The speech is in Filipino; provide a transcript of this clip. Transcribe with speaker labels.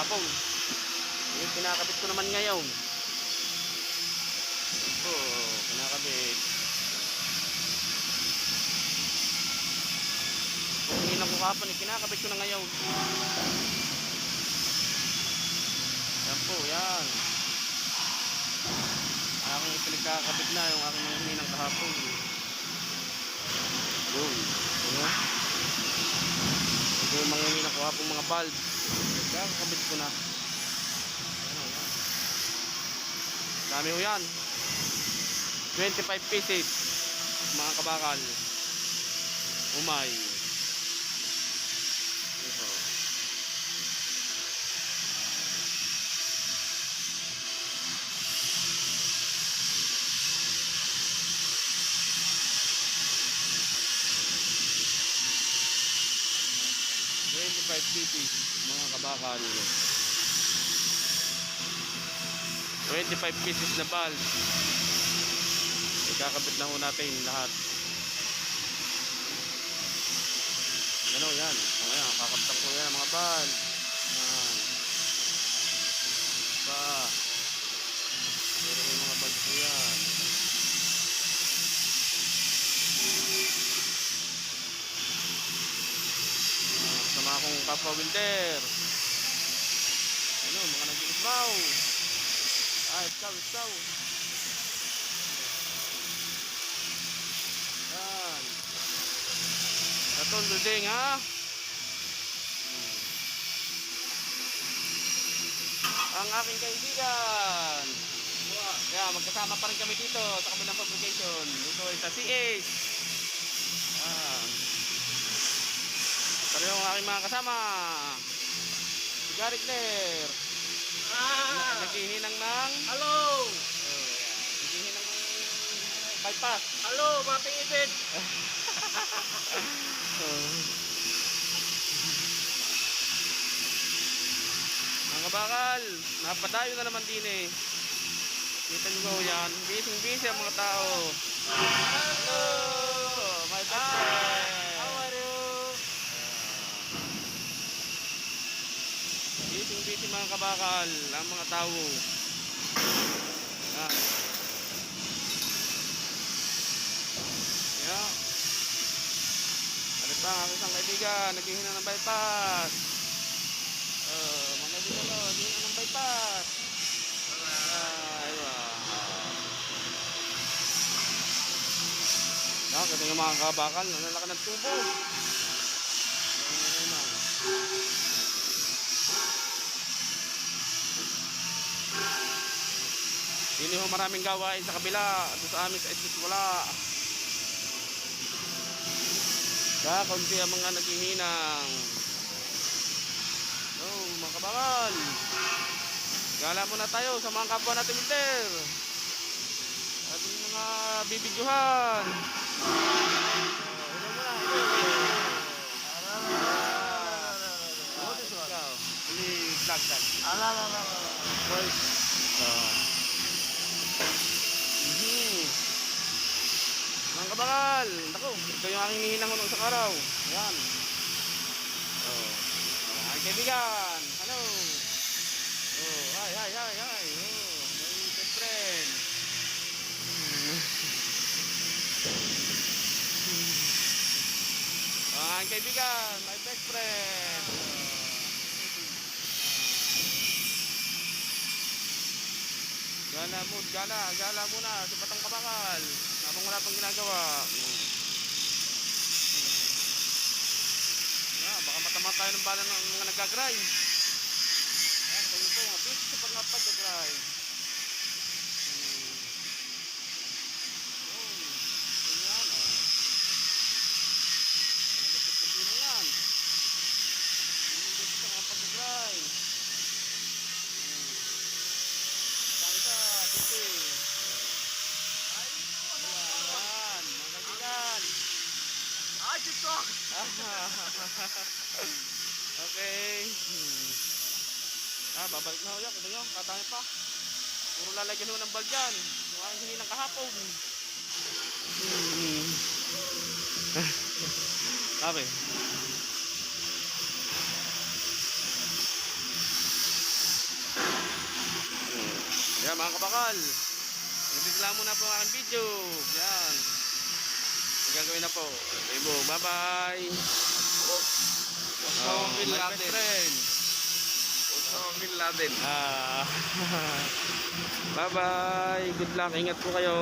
Speaker 1: kahapon. Yung kinakabit ko naman ngayon. Ito, kinakabit. Kung hinang ko kahapon, kinakabit ko na ngayon. Yan po, yan. Aking ipinagkakabit na yung aking mga hinang kahapon. Yun. Ito yung mga hinang kahapon, mga bulb. Kakabit ko na. Dami ho yan. 25 pieces mga kabakal. Umay. Ito. pieces mga kabakal. 25 pieces na bulb. Ikakabit na ho natin lahat. Ano yan? Ayan, kakabit ko yan mga bulb. Ayan. Pa. Pero may mga bulb po yan. Sama akong kapwa winter. Ano, mga nag-iismaw. Ikaw. Yan. Katong duding ha. Ang aking kaibigan. Yeah, magkasama pa rin kami dito sa kabilang publication. Ito ay sa CH. Pareho ang aking mga kasama. Si Gary Claire. Naghihinang ng
Speaker 2: hello.
Speaker 1: Naghihinang ng bypass.
Speaker 2: Hello, mga pingipid.
Speaker 1: Mga kabakal, napadayo na naman din eh. Kita nyo yan. Busy ang mga tao. Hello, my best friend.
Speaker 2: How are you?
Speaker 1: Busy mga kabakal ang mga tao. Yan. Yeah. Ano pa ang isang kaibigan, naghihinang ng bypass. Mga kaibigan ko, naghihinang ng bypass. Kasi yung mga kabakal, nanalaki ng tubo. Hindi ho maraming gawain sa kabila. Doon sa amin sa Estes wala. Kaunti ang mga naghihinang. Mga kabakal. Gala muna tayo sa mga kapwa natin winter. Ating mga bibidyohan. Hello muna. What is it? Please, vlog. Mga kabakal, naku, ito yung aking hihinang unong isang araw. Ayan. Ay kaibigan, hello. Hi. My best friend. Ay kaibigan, my best friend. Gala muna si Batang Kabakal. Habang wala pang ginagawa. Baka matama tayo ng bala ng mga nagagrind. Ayan, kayo po mga busy sa pag-grind. Ayan, Nagapit-lapit na yan. Busy sa mga pag-grind. Busy. Ayan, mga kaibigan.
Speaker 2: TikTok.
Speaker 1: Okay. Babalik na ho yan. Ito nyo, katangin pa. Puro lalagyan ho ng bal dyan. Yung aking hininang kahapon. Sabi. mga kabakal. Nagdidila muna po ang aking video. Yan. Ang gagawin na po. Ibo, bye-bye.
Speaker 2: Osama Bin
Speaker 1: my
Speaker 2: Laden.
Speaker 1: best friend.
Speaker 2: Osama Bin Laden.
Speaker 1: Bye-bye. Good luck. Ingat po kayo.